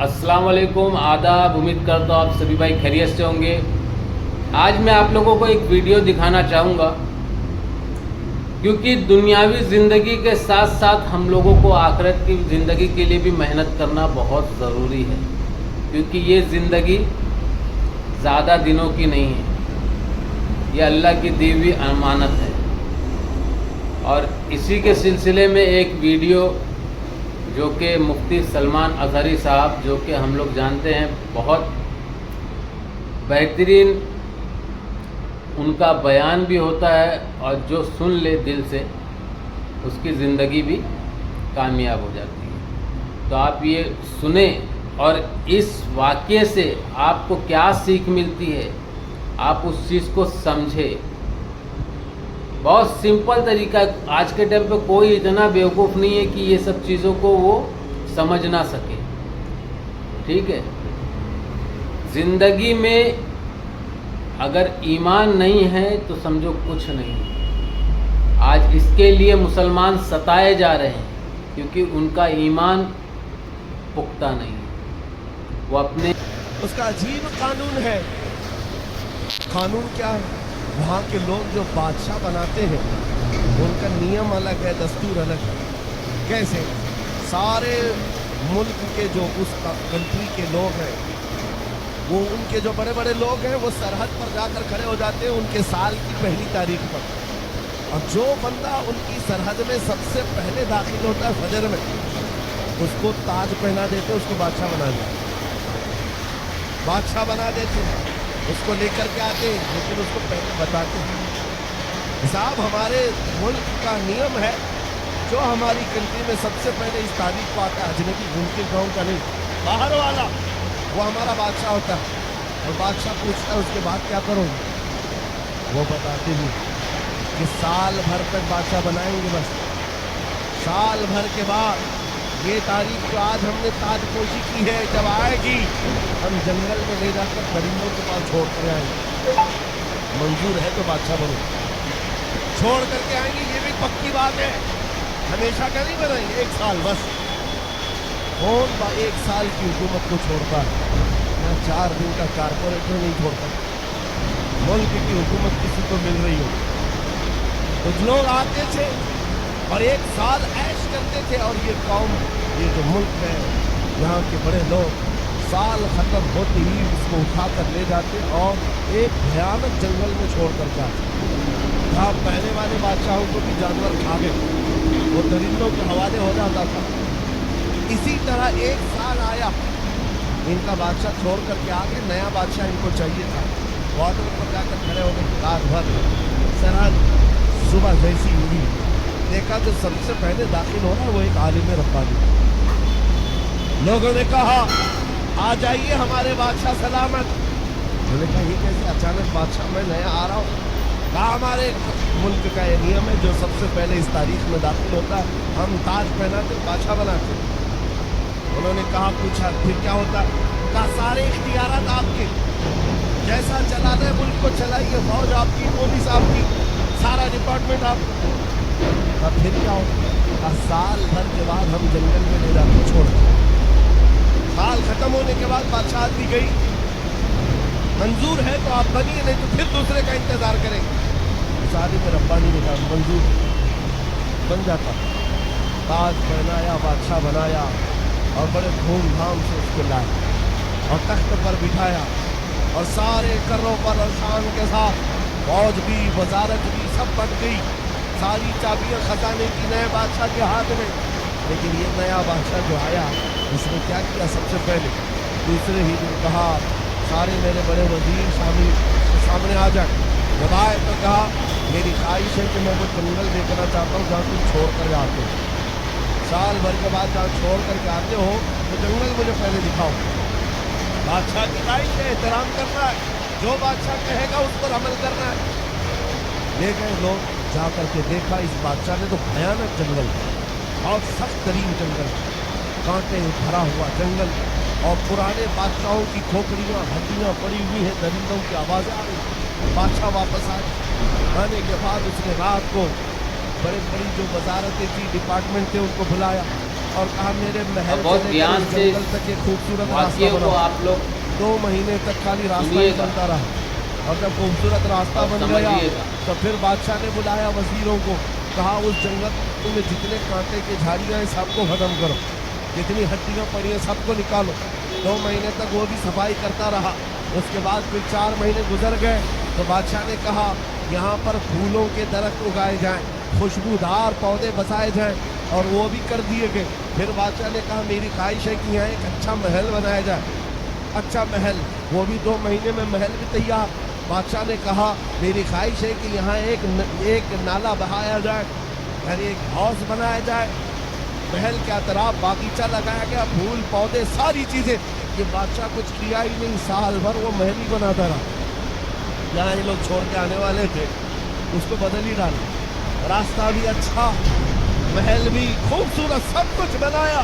अस्सलाम वालेकुम, आदाब। उम्मीद करता हूँ आप सभी भाई खैरियत से होंगे। आज मैं आप लोगों को एक वीडियो दिखाना चाहूँगा क्योंकि दुनियावी ज़िंदगी के साथ साथ हम लोगों को आखिरत की ज़िंदगी के लिए भी मेहनत करना बहुत ज़रूरी है, क्योंकि ये ज़िंदगी ज़्यादा दिनों की नहीं है, ये अल्लाह की दी हुई अमानत है। और इसी के सिलसिले में एक वीडियो जो कि मुफ्ती सलमान अज़हरी साहब, जो कि हम लोग जानते हैं बहुत बेहतरीन उनका बयान भी होता है, और जो सुन ले दिल से उसकी ज़िंदगी भी कामयाब हो जाती है। तो आप ये सुने और इस वाक़ये से आपको क्या सीख मिलती है, आप उस चीज़ को समझे। बहुत सिंपल तरीका। आज के टाइम पे कोई इतना बेवकूफ़ नहीं है कि ये सब चीज़ों को वो समझ ना सके। ठीक है, ज़िंदगी में अगर ईमान नहीं है तो समझो कुछ नहीं। आज इसके लिए मुसलमान सताए जा रहे हैं क्योंकि उनका ईमान पुख्ता नहीं है। वो अपने उसका अजीब कानून है। कानून क्या है? वहाँ के लोग जो बादशाह बनाते हैं उनका नियम अलग है, दस्तूर अलग है। कैसे? सारे मुल्क के जो उस कंट्री के लोग हैं, वो उनके जो बड़े बड़े लोग हैं, वो सरहद पर जाकर खड़े हो जाते हैं उनके साल की पहली तारीख पर। और जो बंदा उनकी सरहद में सबसे पहले दाखिल होता है फजर में, उसको ताज पहना देते, उसको बादशाह बना देते। बादशाह बना देते, उसको लेकर के आते, लेकिन उसको पहले बताते हैं साहब हमारे मुल्क का नियम है, जो हमारी कंट्री में सबसे पहले इस तारीख को आता है, अजनबी उनके गाँव का नहीं, बाहर वाला, वो हमारा बादशाह होता है। और बादशाह पूछता है उसके बाद क्या करोगे? वो बताते भी कि साल भर तक बादशाह बनाएंगे, बस साल भर के बाद ये तारीख जो आज हमने ताजपोशी की है, जब आएगी हम जंगल में ले जाकर परिंदों के पास छोड़ कर आएंगे। मंजूर है तो बादशाह बनो। छोड़ करके आएंगे, ये भी पक्की बात है। हमेशा का नहीं बनाएंगे, एक साल बस। कौन एक साल की हुकूमत को छोड़ता है? मैं 4 दिन का कारपोरेटर नहीं छोड़ता। मुल्क की हुकूमत किसी को मिल रही हो, कुछ लोग आते थे और एक साल ऐश करते थे, और ये कौम, ये जो मुल्क है, यहाँ के बड़े लोग साल ख़त्म होते ही उसको उठा कर ले जाते और एक भयानक जंगल में छोड़ कर जाते। जहाँ पहले वाले बादशाहों को भी जानवर खा गए, वो दरिंदों के हवाले हो जाता था। इसी तरह एक साल आया, इनका बादशाह छोड़ करके आगे नया बादशाह इनको चाहिए था। बॉर्डर पर जाकर खड़े हो गए, रात भर सरहद। सुबह जैसी हुई, देखा तो सबसे पहले दाखिल हो रहा वो एक आलिम रब्बानी। लोगों ने कहा आ जाइए हमारे बादशाह सलामत। उन्होंने कहा ये कैसे अचानक बादशाह, मैं नया आ रहा हूँ। कहा हमारे मुल्क का ये नियम है, जो सबसे पहले इस तारीख में दाखिल होता है हम ताज पहनाते, बादशाह बनाते। उन्होंने कहा पूछा फिर क्या होता? कहा सारे इख्तियारात आपके, जैसा चलाना है मुल्क को चलाइए, फौज आपकी, पुलिस आपकी, सारा डिपार्टमेंट आपका। अब फिर क्या होगा? साल भर के बाद हम जंगल में ले जाकर छोड़। साल खत्म होने के बाद बादशाह दी गई, मंजूर है तो आप बनिए, नहीं तो फिर दूसरे का इंतजार करेंगे। शादी में रब्बानी ने कहा मंजूर, बन जाता। ताज पहनाया, बादशाह बनाया और बड़े धूमधाम से उसको लाया और तख्त पर बिठाया, और सारे कर्रों पर और शान के साथ फौज भी, वजारत भी सब बट गई। सारी चाबियां खजाने की नए बादशाह के हाथ में। लेकिन ये नया बादशाह जो आया, उसने क्या किया? सबसे पहले दूसरे ही दिन कहा सारे मेरे बड़े वजीर सामने आ जाए। जब आए तो कहा मेरी ख्वाहिश है कि मैं वो जंगल देखना चाहता हूँ जहाँ तुम छोड़ कर जाते हो। साल भर के बाद जहाँ छोड़ करके आते हो तो जंगल मुझे पहले दिखाओ। बादशाह की ख्वाहिश है, एहतराम करना है, जो बादशाह कहेगा उस पर अमल करना है। ले गए लोग, जा करके देखा इस बादशाह ने तो भयानक जंगल, और सख्त तरीन जंगल, कांटे भरा हुआ जंगल, और पुराने बादशाहों की खोपड़ियाँ, हड्डियाँ पड़ी हुई हैं, दरिंदों की आवाज़ें आ रही। बादशाह वापस आने के बाद उसने रात को बड़ी बड़ी जो वजारतें थी, डिपार्टमेंट थे, उनको बुलाया और कहा मेरे महल बहुत से ध्यान लेकर से जंगल तक एक खूबसूरत रास्ता वाक्य को बनाओ। आप लोग 2 महीने तक खाली रास्ता ही सुनिएगा। बनता रहा, और जब खूबसूरत रास्ता और बन गया समझिएगा। तो फिर बादशाह ने बुलाया वजीरों को, कहा उस जंगल में जितने कांटे की झाड़ियाँ हैं सबको खत्म करो, जितनी हड्डियाँ पड़ी हैं सबको निकालो। 2 महीने तक वो भी सफाई करता रहा। उसके बाद फिर 4 महीने गुजर गए तो बादशाह ने कहा यहाँ पर फूलों के दरख्त उगाए जाएं, खुशबूदार पौधे बसाए जाएं, और वो भी कर दिए गए। फिर बादशाह ने कहा मेरी ख्वाहिश है कि यहाँ एक अच्छा महल बनाया जाए, अच्छा महल। वो भी 2 महीने में महल भी तैयार। बादशाह ने कहा मेरी ख्वाहिश है कि यहाँ एक नाला बहाया जाए, यानी एक हाउस बनाया जाए, महल के अतराफ बागीचा लगाया गया, फूल पौधे सारी चीजें। ये बादशाह कुछ किया ही नहीं, साल भर वो महल ही बनाता रहा। जहाँ ये लोग छोड़ के आने वाले थे उसको बदल ही डाला, रास्ता भी अच्छा, महल भी खूबसूरत, सब कुछ बनाया।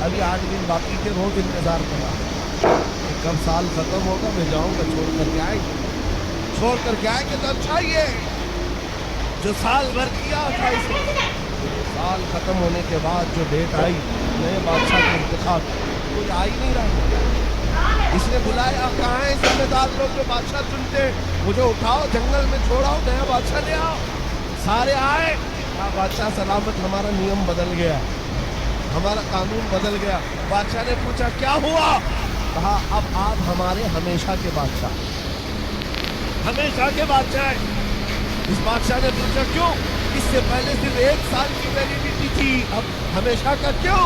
अभी 8 दिन बाकी थे, रोज इंतजार कर रहा कि कब साल खत्म होगा, मैं जाऊंगा, छोड़ करके आएंगे तो अच्छा ही है। जो साल भर किया था इसने, साल खत्म होने के बाद जो डेट आई नए बादशाह के इंतखाब, कोई आ ही नहीं रहा। इसने बुलाया, कहाँ है जिम्मेदार लोग जो बादशाह चुनते, मुझे उठाओ, जंगल में छोड़ाओ, नया बादशाह ले आओ। सारे आए, कहा बादशाह सलामत, हमारा नियम बदल गया, हमारा कानून बदल गया। बादशाह ने पूछा क्या हुआ? कहा अब आप हमारे हमेशा के बादशाह, हमेशा के बादशाह हैं। इस बादशाह ने पूछा क्यों? इससे पहले सिर्फ 1 साल की वैलिडिटी थी, अब हमेशा का क्यों?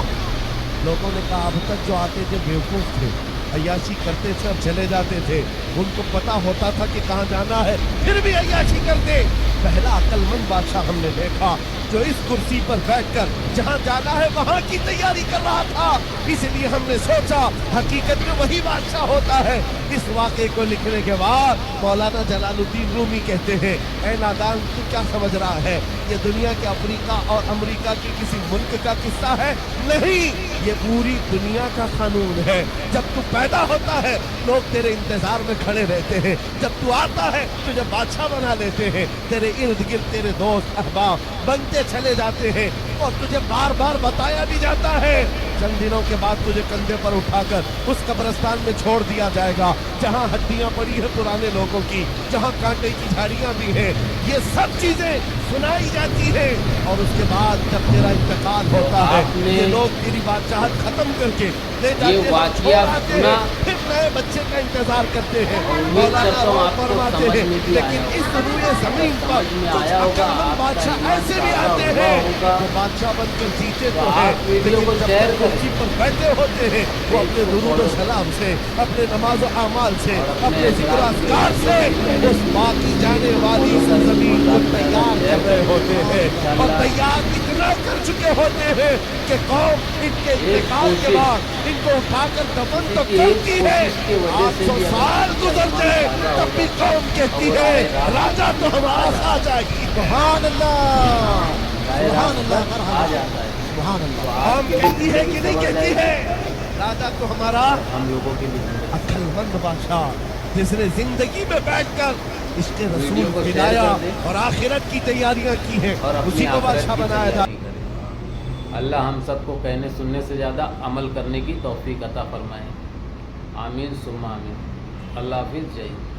लोगों ने कहा अब तक जो आते थे बेवकूफ थे, अय्याशी करते थे और चले जाते थे, उनको पता होता था कि कहाँ जाना है, फिर भी अय्याशी करते। पहला अक्लमंद बादशाह हमने देखा जो इस कुर्सी पर बैठकर जहाँ जाना है वहाँ की तैयारी कर रहा था। इसलिए हमने सोचा हकीकत में वही बादशाह होता है। इस वाक़े को लिखने के बाद मौलाना जलालुद्दीन रूमी कहते हैं, ऐ नादान तू क्या समझ रहा है, ये दुनिया के अफ्रीका और अमेरिका के किसी मुल्क का किस्सा है? नहीं, ये पूरी दुनिया का कानून है। जब तू पैदा होता है लोग तेरे इंतजार में खड़े रहते हैं, जब तू आता है तुझे बादशाह बना लेते हैं, तेरे इर्द गिर्द तेरे दोस्त अहबाब बनते चले जाते हैं, और तुझे बार बार बताया भी जाता है। चंद दिनों के बाद तुझे कंधे पर उठाकर उस कब्रिस्तान में छोड़ दिया जाएगा जहाँ हड्डियाँ पड़ी है पुराने लोगों की, जहाँ कांटे की झाड़ियाँ भी हैं। ये सब चीजें सुनाई जाती है, और उसके बाद जब तेरा इंतकाल होता है ये लोग तेरी बादशाहत खत्म करके ले जाते हैं, छोड़ आते हैं, फिर नए बच्चे का इंतजार करते हैं। मौलाना फरमाते हैं लेकिन इस रूए जमीन पर कुछ अक्लमंद बादशाह ऐसे भी आते हैं जो बादशाह बनकर जीते तो हैं, लेकिन जब कुर्सी पर बैठे होते हैं वो अपने दुरूद व सलाम से, अपने नमाज व अमाल से, अपने जिक्र अस्कार से उस बाकी जाने वाली सरजमीन को तैयार कर रहे होते हैं, और तैयार इतना कर चुके होते हैं कि कौम इनके इंतकाल के बाद इनको उठाकर दफन तो करती है। 800 साल गुजरते तब भी कौम कहती है राजा तो हमारा खा जाएगी। सुभान अल्लाह, सुभान अल्लाह, सुभान अल्लाह। कौम कहती है कि नहीं कहती है राजा तो हमारा? हम लोगों के लिए अक्लमंद बादशाह जिसने जिंदगी में बैठकर इसके रसूल को हिदाया और आखिरत की तैयारियां की हैं, उसी को बादशाह बनाया था। अल्लाह हम सबको कहने सुनने से ज़्यादा अमल करने की तौफीक अता फरमाए। आमीन सुम्मा आमीन। अल्लाह हाफिज़। जय हिंद।